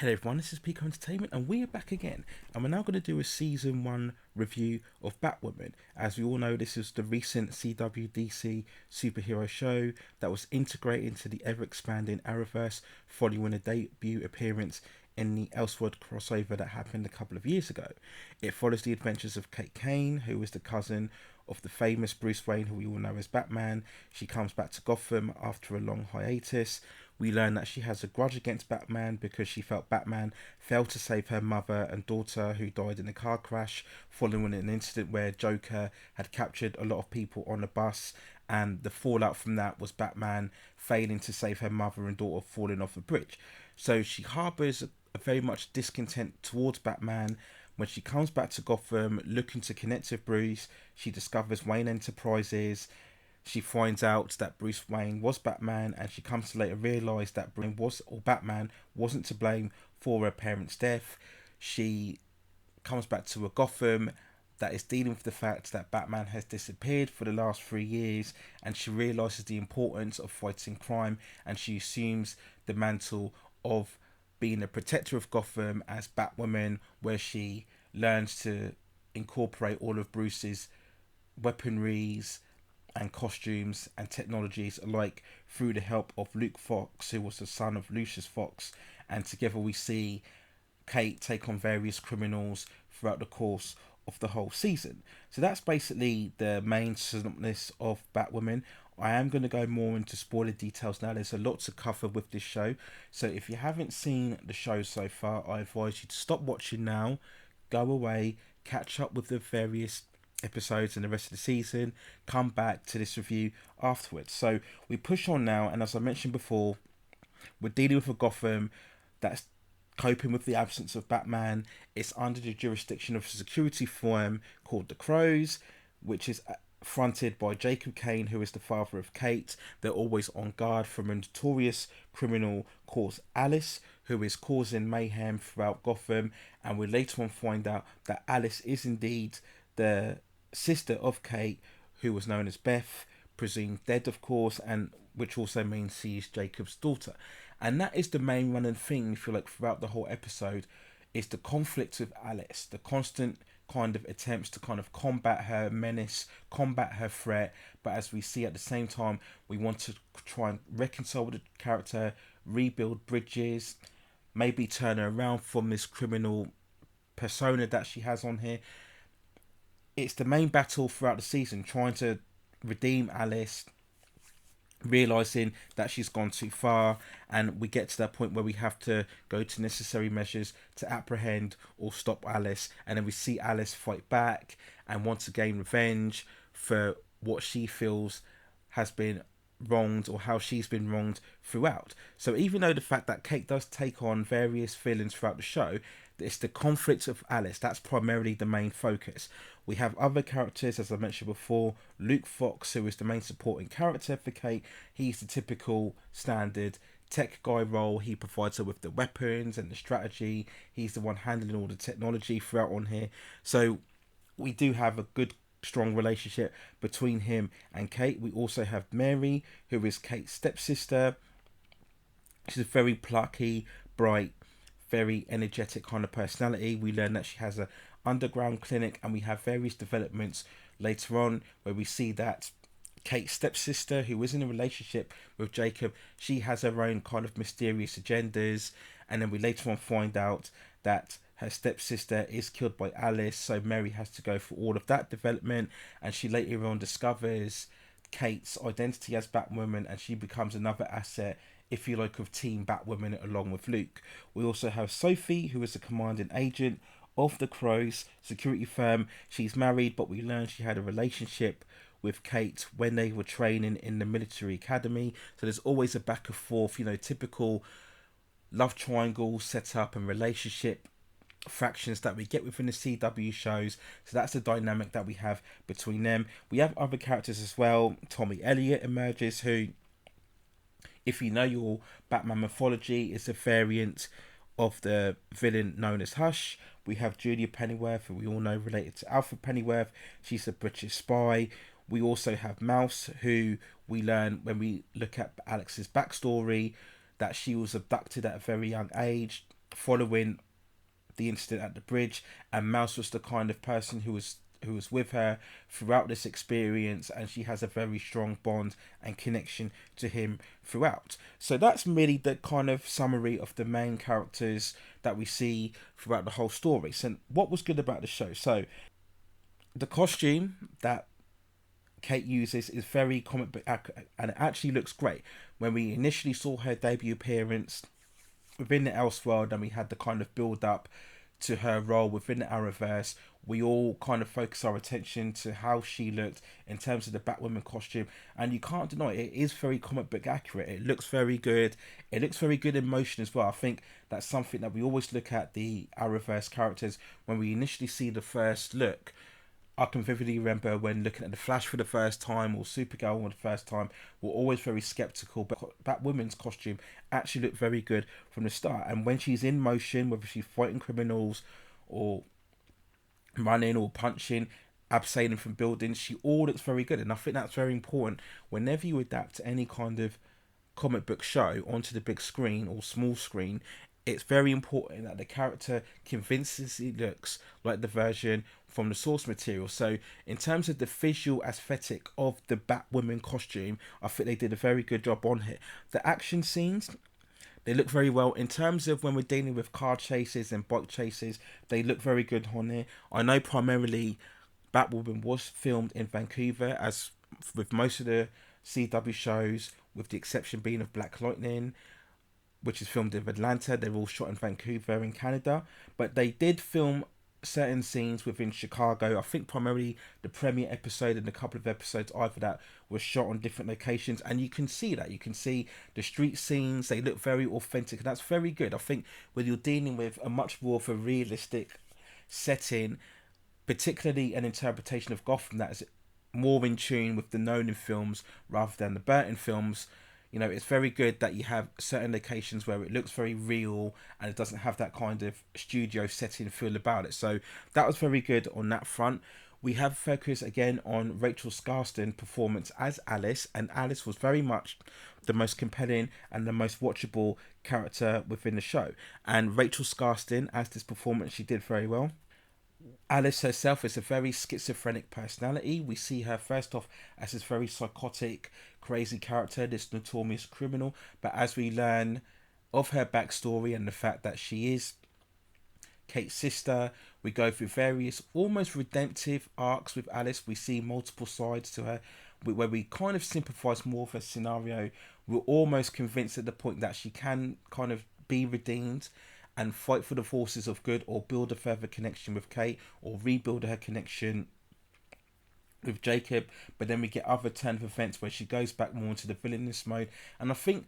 Hello everyone, this is Pico Entertainment and we are back again, and we're now going to do a season 1 review of Batwoman. As we all know, this is the recent CWDC superhero show that was integrated into the ever expanding Arrowverse following a debut appearance in the Elseworld crossover that happened a couple of years ago. It follows the adventures of Kate Kane, who is the cousin of the famous Bruce Wayne, who we all know as Batman. She comes back to Gotham after a long hiatus. We learn that she has a grudge against Batman because she felt Batman failed to save her mother and daughter, who died in a car crash following an incident where Joker had captured a lot of people on a bus, and the fallout from that was Batman failing to save her mother and daughter falling off a bridge. So she harbours a very much discontent towards Batman. When she comes back to Gotham looking to connect with Bruce, she discovers Wayne Enterprises. She finds out that Bruce Wayne was Batman, and she comes to later realise that Batman wasn't to blame for her parents' death. She comes back to a Gotham that is dealing with the fact that Batman has disappeared for the last 3 years, and she realises the importance of fighting crime, and she assumes the mantle of being a protector of Gotham as Batwoman, where she learns to incorporate all of Bruce's weaponries and costumes and technologies alike through the help of Luke Fox, who was the son of Lucius Fox, and together we see Kate take on various criminals throughout the course of the whole season. So that's basically the main synopsis of Batwoman. I am going to go more into spoiler details now. There's a lot to cover with this show, so if you haven't seen the show so far, I advise you to stop watching now, go away, catch up with the various episodes and the rest of the season, come back to this review afterwards. So we push on now, and as I mentioned before, we're dealing with a Gotham that's coping with the absence of Batman. It's under the jurisdiction of a security firm called the Crows, which is fronted by Jacob Kane, who is the father of Kate. They're always on guard from a notorious criminal called Alice, who is causing mayhem throughout Gotham, and we later on find out that Alice is indeed the sister of Kate, who was known as Beth, presumed dead of course, and which also means she is Jacob's daughter. And that is the main running thing, if you like, throughout the whole episode, is the conflict with Alice, the constant kind of attempts to kind of combat her menace, combat her threat, but as we see at the same time, we want to try and reconcile with the character, rebuild bridges, maybe turn her around from this criminal persona that she has on here. It's the main battle throughout the season, trying to redeem Alice, realizing that she's gone too far, and we get to that point where we have to go to necessary measures to apprehend or stop Alice, and then we see Alice fight back and want to gain revenge for what she feels has been wronged, or how she's been wronged throughout. So even though the fact that Kate does take on various villains throughout the show, it's the conflict of Alice that's primarily the main focus. We have other characters, as I mentioned before. Luke Fox, who is the main supporting character for Kate. He's the typical standard tech guy role. He provides her with the weapons and the strategy. He's the one handling all the technology throughout on here. So we do have a good strong relationship between him and Kate. We also have Mary, who is Kate's stepsister. She's a very plucky, bright, very energetic kind of personality. We learn that she has a underground clinic, and we have various developments later on where we see that Kate's stepsister, who is in a relationship with Jacob, she has her own kind of mysterious agendas, and then we later on find out that her stepsister is killed by Alice, so Mary has to go through all of that development, and she later on discovers Kate's identity as Batwoman, and she becomes another asset, if you like, of Team Batwoman along with Luke. We also have Sophie, who is a commanding agent of the Crows security firm. She's married, but we learn she had a relationship with Kate when they were training in the military academy. So there's always a back and forth, typical love triangle set up and relationship fractions that we get within the CW shows. So that's the dynamic that we have between them. We have other characters as well. Tommy Elliot emerges, who, if you know your Batman mythology, is a variant of the villain known as Hush. We have Julia Pennyworth, who we all know related to Alfred Pennyworth. She's a British spy. We also have Mouse, who we learn when we look at Alex's backstory, that she was abducted at a very young age, following the incident at the bridge, and Mouse was the kind of person who was with her throughout this experience, and she has a very strong bond and connection to him throughout. So that's really the kind of summary of the main characters that we see throughout the whole story. So what was good about the show? So the costume that Kate uses is very comic book accurate, and it actually looks great. When we initially saw her debut appearance within the Elseworld, and we had the kind of build up to her role within the Arrowverse, we all kind of focus our attention to how she looked in terms of the Batwoman costume, and you can't deny it is very comic book accurate. It looks very good. It looks very good in motion as well. I think that's something that we always look at the Arrowverse characters when we initially see the first look. I can vividly remember when looking at the Flash for the first time or Supergirl for the first time, we're always very skeptical. But Batwoman's costume actually looked very good from the start. And when she's in motion, whether she's fighting criminals or running or punching, abseiling from buildings, she all looks very good. And I think that's very important whenever you adapt to any kind of comic book show onto the big screen or small screen. It's very important that the character convincingly looks like the version from the source material. So in terms of the visual aesthetic of the Batwoman costume, I think they did a very good job on here. The action scenes, they look very well. In terms of when we're dealing with car chases and bike chases, they look very good on here. I know primarily Batwoman was filmed in Vancouver, as with most of the CW shows, with the exception being of Black Lightning, which is filmed in Atlanta. They're all shot in Vancouver in Canada. But they did film certain scenes within Chicago. I think primarily the premiere episode and a couple of episodes after that was shot on different locations. And you can see that. You can see the street scenes. They look very authentic. And that's very good. I think when you're dealing with a much more of a realistic setting, particularly an interpretation of Gotham that is more in tune with the Nolan films rather than the Burton films, you know, it's very good that you have certain locations where it looks very real and it doesn't have that kind of studio setting feel about it. So that was very good on that front. We have focused again on Rachel Skarsten's performance as Alice, and Alice was very much the most compelling and the most watchable character within the show. And Rachel Skarsten, as this performance, she did very well. Alice herself is a very schizophrenic personality. We see her first off as this very psychotic, crazy character, this notorious criminal. But as we learn of her backstory and the fact that she is Kate's sister, we go through various almost redemptive arcs with Alice. We see multiple sides to her where we kind of sympathise more with her scenario. We're almost convinced at the point that she can kind of be redeemed and fight for the forces of good, or build a further connection with Kate, or rebuild her connection with Jacob. But then we get other turn of events where she goes back more into the villainous mode. And I think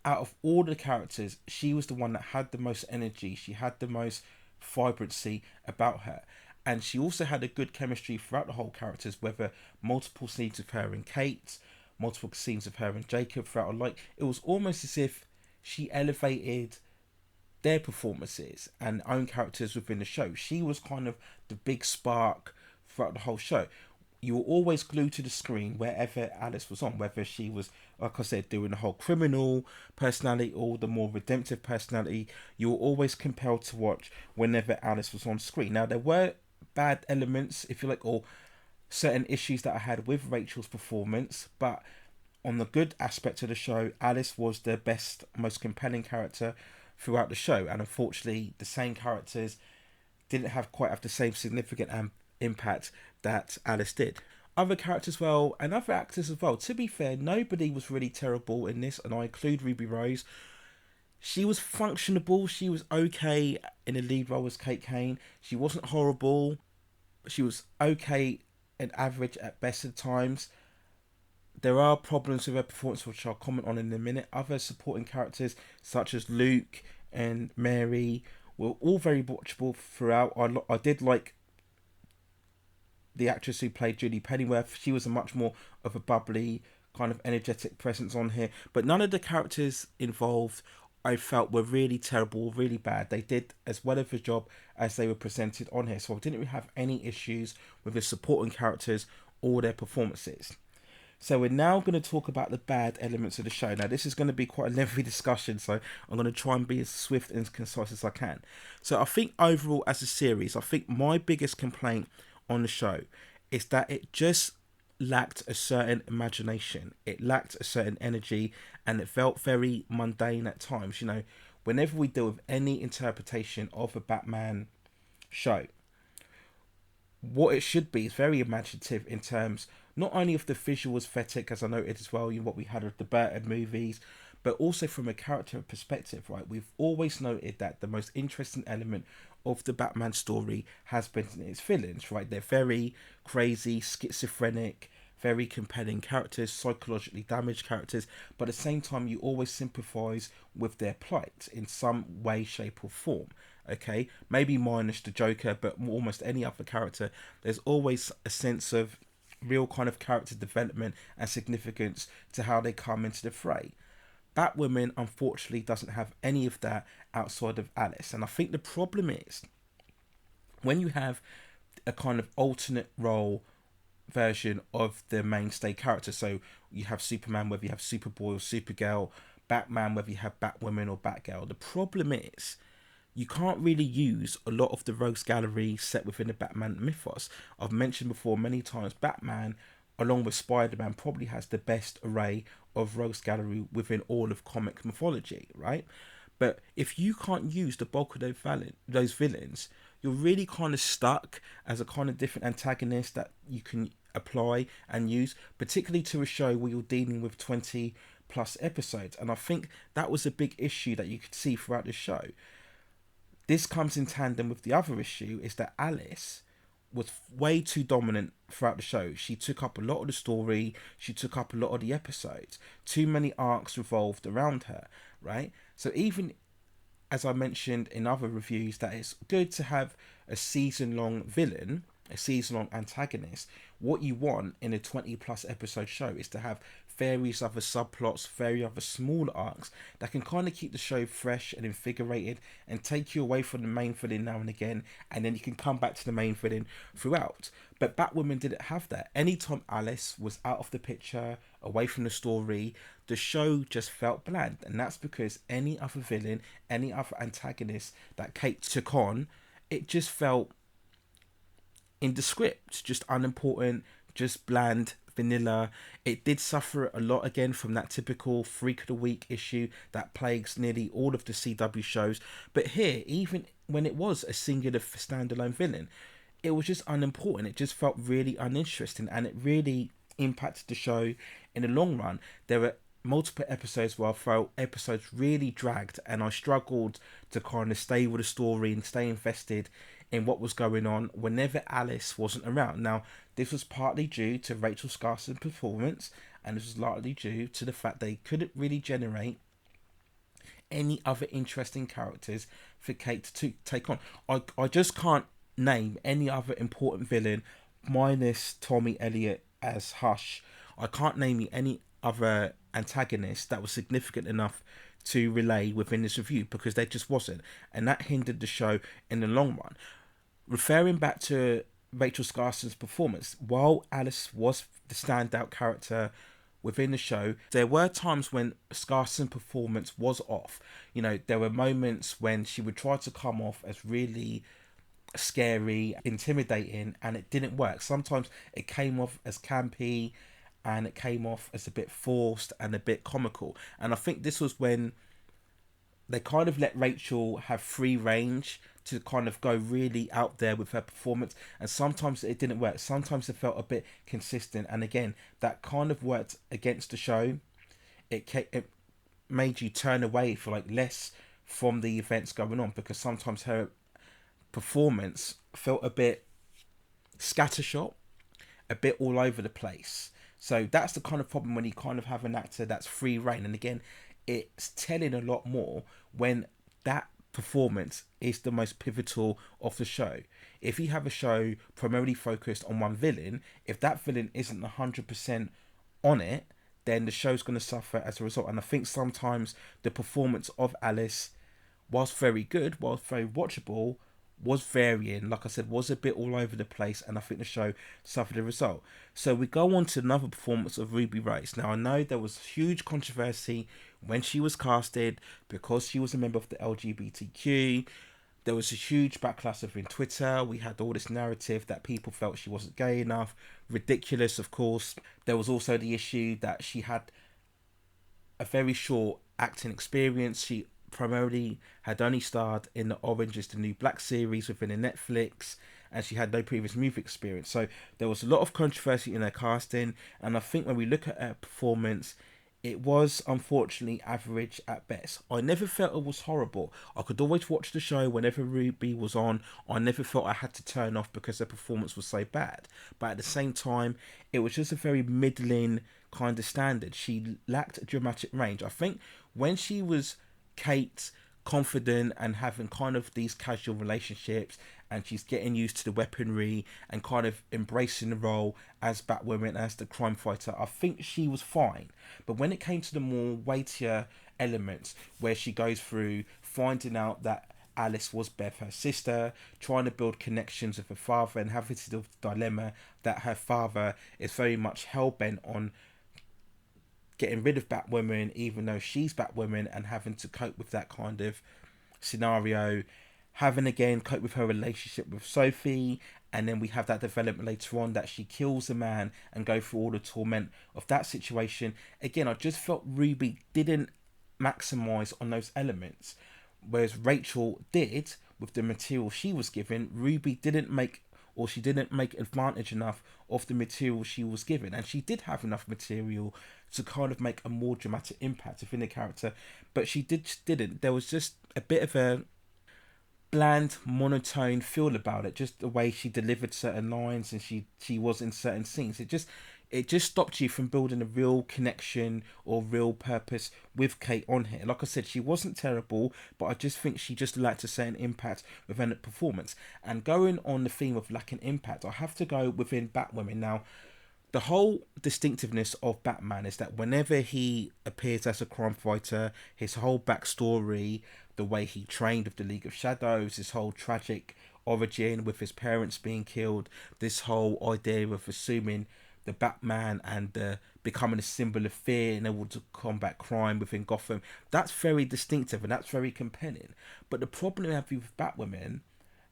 out of all the characters, she was the one that had the most energy. She had the most vibrancy about her. And she also had a good chemistry throughout the whole characters, whether multiple scenes of her and Kate, multiple scenes of her and Jacob throughout. Like, it was almost as if she elevated their performances and own characters within the show. She was kind of the big spark throughout the whole show. You were always glued to the screen wherever Alice was on, whether she was, like I said, doing the whole criminal personality or the more redemptive personality. You were always compelled to watch whenever Alice was on screen. Now, there were bad elements, if you like, or certain issues that I had with Rachel's performance, but on the good aspect of the show, Alice was the best, most compelling character throughout the show. And unfortunately, the same characters didn't have the same significant impact that Alice did. Other characters, well, and other actors as well. To be fair, nobody was really terrible in this, and I include Ruby Rose. She was functionable. She was okay in the lead role as Kate Kane. She wasn't horrible. She was okay and average at best at times. There are problems with her performance, which I'll comment on in a minute. Other supporting characters, such as Luke and Mary, were all very watchable throughout. I did like the actress who played Judy Pennyworth. She was a much more of a bubbly, kind of energetic presence on here. But none of the characters involved I felt were really terrible, really bad. They did as well of a job as they were presented on here. So I didn't really have any issues with the supporting characters or their performances. So we're now going to talk about the bad elements of the show. Now this is going to be quite a lengthy discussion, so I'm going to try and be as swift and as concise as I can. So I think overall as a series, I think my biggest complaint on the show is that it just lacked a certain imagination. It lacked a certain energy, and it felt very mundane at times. You know, whenever we deal with any interpretation of a Batman show, what it should be is very imaginative in terms not only of the visual aesthetic, as I noted as well, you know, what we had with the Burton movies, but also from a character perspective, right? We've always noted that the most interesting element of the Batman story has been its villains, right? They're very crazy, schizophrenic, very compelling characters, psychologically damaged characters, but at the same time, you always sympathize with their plight in some way, shape, or form. Okay, maybe minus the Joker, but almost any other character, there's always a sense of real kind of character development and significance to how they come into the fray. Batwoman unfortunately doesn't have any of that outside of Alice, and I think the problem is when you have a kind of alternate role version of the mainstay character. So you have Superman, whether you have Superboy or Supergirl, Batman, whether you have Batwoman or Batgirl. The problem is you can't really use a lot of the rogues gallery set within the Batman mythos. I've mentioned before many times, Batman, along with Spider-Man, probably has the best array of rogues gallery within all of comic mythology, right? But if you can't use the bulk of those villains, you're really kind of stuck as a kind of different antagonist that you can apply and use, particularly to a show where you're dealing with 20 plus episodes. And I think that was a big issue that you could see throughout the show. This comes in tandem with the other issue, is that Alice was way too dominant throughout the show. She took up a lot of the story, she took up a lot of the episodes. Too many arcs revolved around her, right? So even as I mentioned in other reviews, that it's good to have a season-long villain, a season-long antagonist. What you want in a 20 plus episode show is to have various other subplots, various other smaller arcs that can kind of keep the show fresh and invigorated and take you away from the main villain now and again, and then you can come back to the main villain throughout. But Batwoman didn't have that. Anytime Alice was out of the picture, away from the story, the show just felt bland, and that's because any other villain, any other antagonist that Kate took on, it just felt in the script, just unimportant, just bland, vanilla. It did suffer a lot again from that typical freak of the week issue that plagues nearly all of the CW shows. But here, even when it was a singular standalone villain, it was just unimportant. It just felt really uninteresting, and it really impacted the show in the long run. There were multiple episodes where I felt episodes really dragged, and I struggled to kind of stay with the story and stay invested in what was going on whenever Alice wasn't around. Now, this was partly due to Rachel Skarsten's performance, and this was largely due to the fact they couldn't really generate any other interesting characters for Kate to take on. I just can't name any other important villain minus Tommy Elliott as Hush. I can't name you any other antagonist that was significant enough to relay within this review, because there just wasn't, and that hindered the show in the long run. Referring back to Rachel Skarsten's performance, while Alice was the standout character within the show, there were times when Skarsten's performance was off. You know, there were moments when she would try to come off as really scary, intimidating, and it didn't work. Sometimes it came off as campy, and it came off as a bit forced and a bit comical. And I think this was when they kind of let Rachel have free range to kind of go really out there with her performance, and sometimes it didn't work. Sometimes it felt a bit consistent, and again, that kind of worked against the show. It made you turn away for like less from the events going on, because sometimes her performance felt a bit scattershot, a bit all over the place. So that's the kind of problem when you kind of have an actor that's free reign. And again, it's telling a lot more when that performance is the most pivotal of the show. If you have a show primarily focused on one villain, if that villain isn't 100% on it, then the show's going to suffer as a result. And I think sometimes the performance of Alice, whilst very good, whilst very watchable, was varying, like I said, was a bit all over the place, and I think the show suffered a result. So we go on to another performance of Ruby Race. Now I know there was huge controversy when she was casted because she was a member of the LGBTQ. There was a huge backlash within Twitter. We had all this narrative that people felt she wasn't gay enough. Ridiculous, of course. There was also the issue that she had a very short acting experience. She primarily had only starred in the Orange is the New Black series within a Netflix, and she had no previous movie experience. So there was a lot of controversy in her casting, and I think when we look at her performance, it was unfortunately average at best. I never felt it was horrible. I could always watch the show whenever Ruby was on. I never felt I had to turn off because her performance was so bad. But at the same time, it was just a very middling kind of standard. She lacked dramatic range. I think when she was Kate, confident and having kind of these casual relationships, and she's getting used to the weaponry and kind of embracing the role as Batwoman, as the crime fighter, I think she was fine. But when it came to the more weightier elements, where she goes through finding out that Alice was Bev, her sister, trying to build connections with her father, and having to deal with the dilemma that her father is very much hell-bent on getting rid of Batwoman, even though she's Batwoman, and having to cope with that kind of scenario, having again cope with her relationship with Sophie, and then we have that development later on that she kills a man and go through all the torment of that situation. Again, I just felt Ruby didn't maximize on those elements, whereas Rachel did with the material she was given. Ruby didn't make, or she didn't make advantage enough of the material she was given, and she did have enough material to kind of make a more dramatic impact within the character, but she didn't. There was just a bit of a bland, monotone feel about it, just the way she delivered certain lines and she was in certain scenes. It just stopped you from building a real connection or real purpose with Kate on here. Like I said, she wasn't terrible, but I just think she just lacked a certain impact within the performance. And going on the theme of lacking impact, I have to go within Batwoman. Now, the whole distinctiveness of Batman is that whenever he appears as a crime fighter, his whole backstory, the way he trained with the League of Shadows, his whole tragic origin with his parents being killed, this whole idea of assuming the Batman and becoming a symbol of fear and able to combat crime within Gotham, that's very distinctive and that's very compelling. But the problem I have with Batwoman,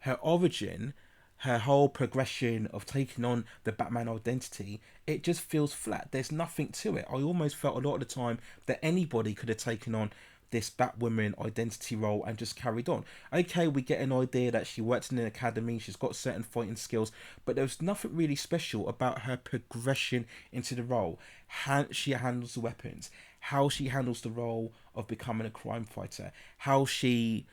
her origin, her whole progression of taking on the Batman identity, it just feels flat. There's nothing to it. I almost felt a lot of the time that anybody could have taken on this Batwoman identity role and just carried on. Okay, we get an idea that she works in an academy, she's got certain fighting skills, but there's nothing really special about her progression into the role. How she handles the weapons, how she handles the role of becoming a crime fighter, how she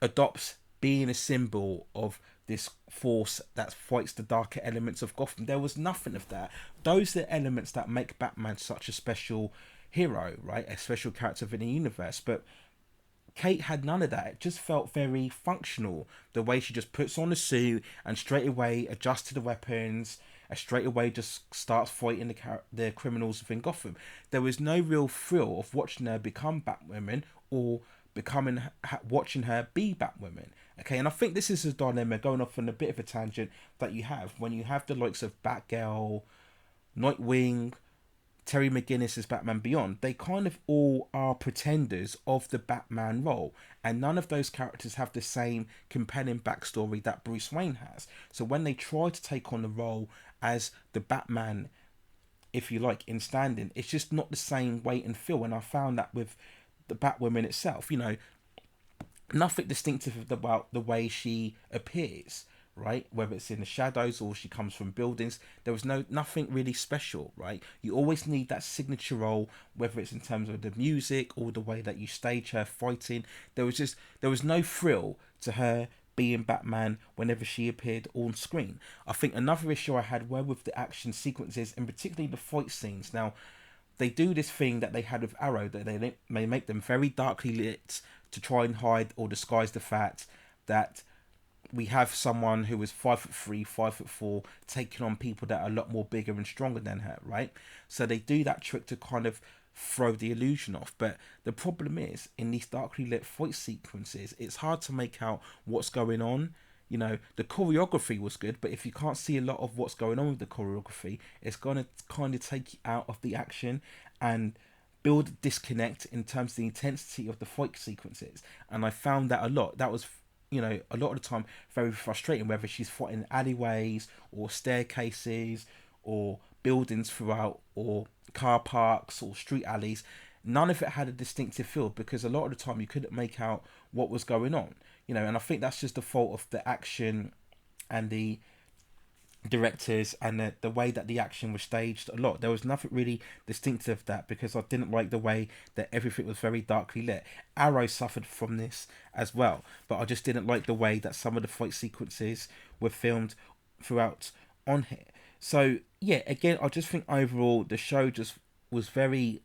adopts being a symbol of this force that fights the darker elements of Gotham. There was nothing of that. Those are the elements that make Batman such a special hero, right? A special character within the universe. But Kate had none of that. It just felt very functional. The way she just puts on a suit and straight away adjusts to the weapons and straight away just starts fighting the criminals within Gotham. There was no real thrill of watching her become Batwoman or watching her be Batwoman. Okay, and I think this is a dilemma, going off on a bit of a tangent, that you have when you have the likes of Batgirl, Nightwing, Terry McGinnis as Batman Beyond. They kind of all are pretenders of the Batman role, and none of those characters have the same compelling backstory that Bruce Wayne has. So when they try to take on the role as the Batman, if you like, in standing, it's just not the same weight and feel. And I found that with the Batwoman itself, nothing distinctive about the way she appears, right? Whether it's in the shadows or she comes from buildings, there was nothing really special, right? You always need that signature role, whether it's in terms of the music or the way that you stage her fighting. There was no thrill to her being Batman whenever she appeared on screen. I think another issue I had were with the action sequences, and particularly the fight scenes. Now, they do this thing that they had with Arrow, that they make them very darkly lit to try and hide or disguise the fact that we have someone who is 5'3", 5'4", taking on people that are a lot more bigger and stronger than her, right? So they do that trick to kind of throw the illusion off. But the problem is, in these darkly lit fight sequences, it's hard to make out what's going on. You know, the choreography was good, but if you can't see a lot of what's going on with the choreography, it's gonna kind of take you out of the action and build a disconnect in terms of the intensity of the fight sequences. And I found that a lot. That was, you know, a lot of the time very frustrating, whether she's fighting alleyways or staircases or buildings throughout or car parks or street alleys. None of it had a distinctive feel because a lot of the time you couldn't make out what was going on, you know. And I think that's just the fault of the action and the directors and the way that the action was staged. A lot, there was nothing really distinctive of that, because I didn't like the way that everything was very darkly lit. Arrow suffered from this as well, but I just didn't like the way that some of the fight sequences were filmed throughout on here. So yeah, again, I just think overall the show just was very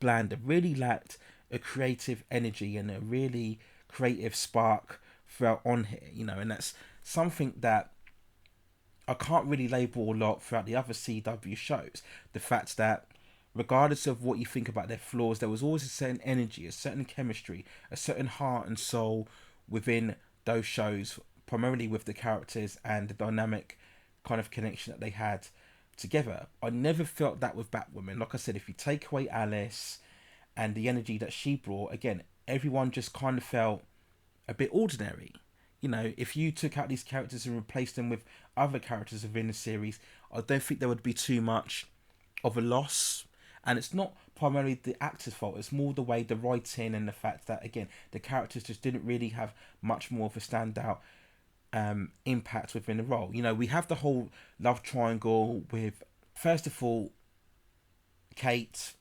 bland. It really lacked a creative energy and a really creative spark throughout on here, you know. And that's something that I can't really label a lot throughout the other CW shows. The fact that regardless of what you think about their flaws, there was always a certain energy, a certain chemistry, a certain heart and soul within those shows, primarily with the characters and the dynamic kind of connection that they had together. I never felt that with Batwoman. Like I said, if you take away Alice and the energy that she brought, again, everyone just kind of felt a bit ordinary. You know, if you took out these characters and replaced them with other characters within the series, I don't think there would be too much of a loss. And it's not primarily the actor's fault, it's more the way the writing and the fact that, again, the characters just didn't really have much more of a standout impact within the role. You know, we have the whole love triangle with, first of all, Kate,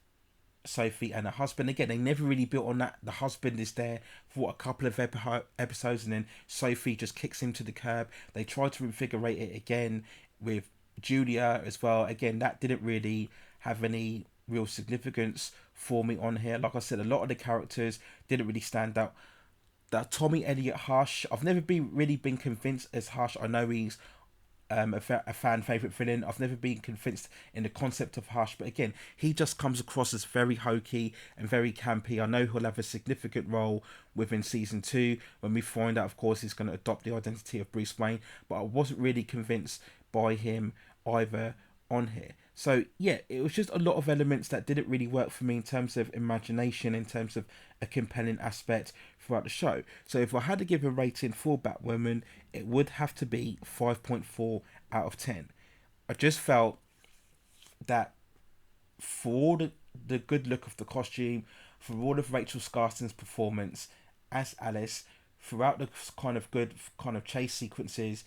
Sophie and her husband. Again, they never really built on that. The husband is there for a couple of episodes and then Sophie just kicks him to the curb. They try to invigorate it again with Julia as well. Again, that didn't really have any real significance for me on here. Like I said, a lot of the characters didn't really stand out. That Tommy Elliott Hush, I've never really been convinced as Hush. I know he's a fan favorite villain. I've never been convinced in the concept of Hush, but again, he just comes across as very hokey and very campy. I know he'll have a significant role within season 2 when we find out, of course, he's going to adopt the identity of Bruce Wayne, but I wasn't really convinced by him either on here. So yeah, it was just a lot of elements that didn't really work for me in terms of imagination, in terms of a compelling aspect throughout the show. So if I had to give a rating for Batwoman, it would have to be 5.4 out of 10. I just felt that for all the good look of the costume, for all of Rachel Skarsten's performance as Alice, throughout the kind of good kind of chase sequences,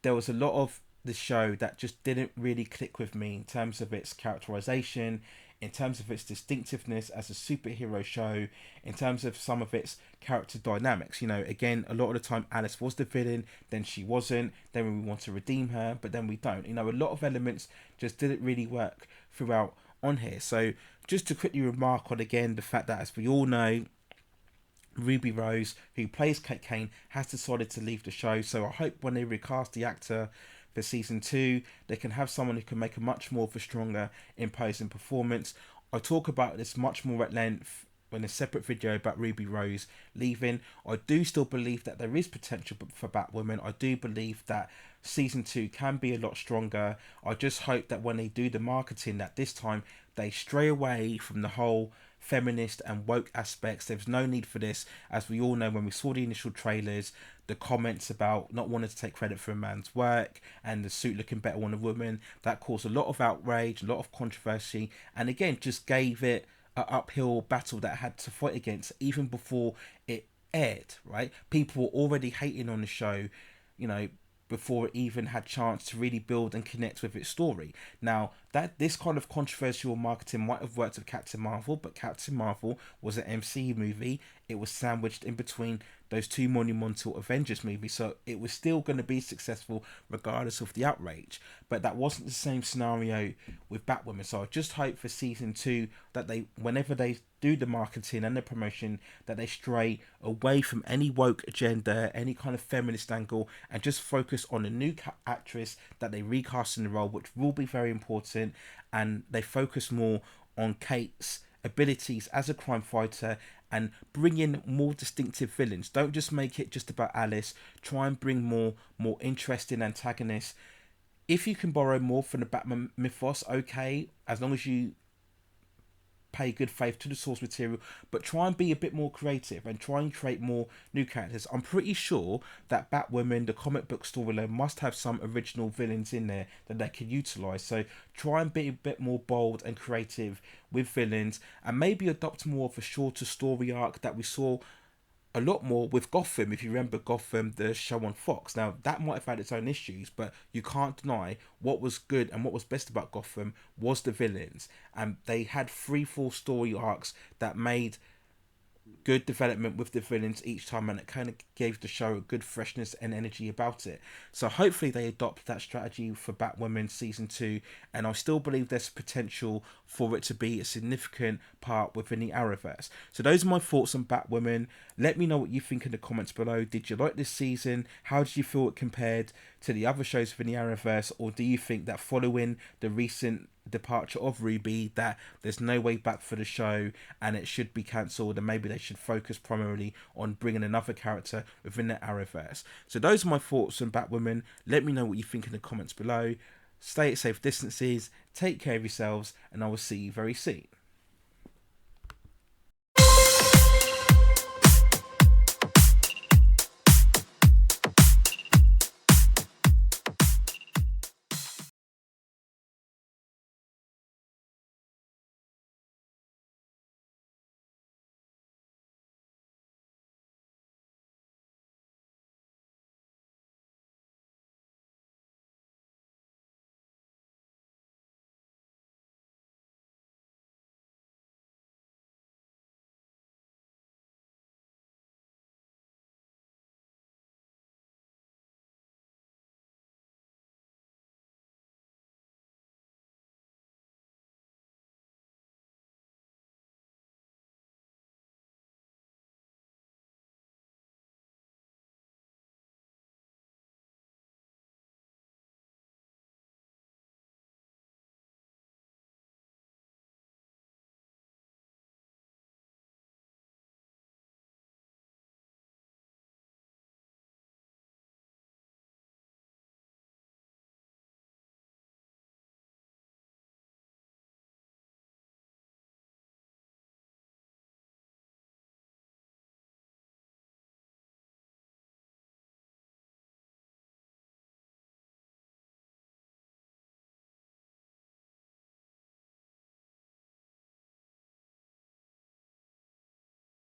there was a lot of the show that just didn't really click with me in terms of its characterization, in terms of its distinctiveness as a superhero show, in terms of some of its character dynamics. You know, again, a lot of the time Alice was the villain, then she wasn't, then we want to redeem her, but then we don't. You know, a lot of elements just didn't really work throughout on here. So just to quickly remark on, again, the fact that, as we all know, Ruby Rose, who plays Kate Kane, has decided to leave the show. So I hope when they recast the actor for season 2, they can have someone who can make a much more of a stronger, imposing performance. I talk about this much more at length in a separate video about Ruby Rose leaving. I do still believe that there is potential for Batwoman. I do believe that season 2 can be a lot stronger. I just hope that when they do the marketing, that this time they stray away from the whole feminist and woke aspects. There's no need for this. As we all know, when we saw the initial trailers, the comments about not wanting to take credit for a man's work and the suit looking better on a woman, that caused a lot of outrage, a lot of controversy, and again just gave it an uphill battle that I had to fight against even before it aired, right? People were already hating on the show, you know, before it even had chance to really build and connect with its story. Now, that this kind of controversial marketing might have worked with Captain Marvel, but Captain Marvel was an MCU movie. It was sandwiched in between those two monumental Avengers movies, so it was still going to be successful regardless of the outrage. But that wasn't the same scenario with Batwoman. So I just hope for season 2 that they, whenever they do the marketing and the promotion, that they stray away from any woke agenda, any kind of feminist angle, and just focus on a new actress that they recast in the role, which will be very important, and they focus more on Kate's abilities as a crime fighter and bring in more distinctive villains. Don't just make it just about Alice. Try and bring more interesting antagonists. If you can borrow more from the Batman mythos, okay, as long as you pay good faith to the source material, but try and be a bit more creative and try and create more new characters. I'm pretty sure that Batwoman, the comic book storyline, must have some original villains in there that they can utilize. So try and be a bit more bold and creative with villains, and maybe adopt more of a shorter story arc that we saw a lot more with Gotham. If you remember Gotham, the show on Fox, now that might have had its own issues, but you can't deny what was good and what was best about Gotham was the villains, and they had 3 full story arcs that made good development with the villains each time, and it kind of gave the show a good freshness and energy about it. So hopefully they adopt that strategy for Batwoman season 2, and I still believe there's potential for it to be a significant part within the Arrowverse. So those are my thoughts on Batwoman. Let me know what you think in the comments below. Did you like this season? How did you feel it compared to the other shows within the Arrowverse? Or do you think that following the recent departure of Ruby that there's no way back for the show and it should be cancelled, and maybe they should focus primarily on bringing another character within the Arrowverse? So those are my thoughts on Batwoman. Let me know what you think in the comments below. Stay at safe distances, take care of yourselves, and I will see you very soon.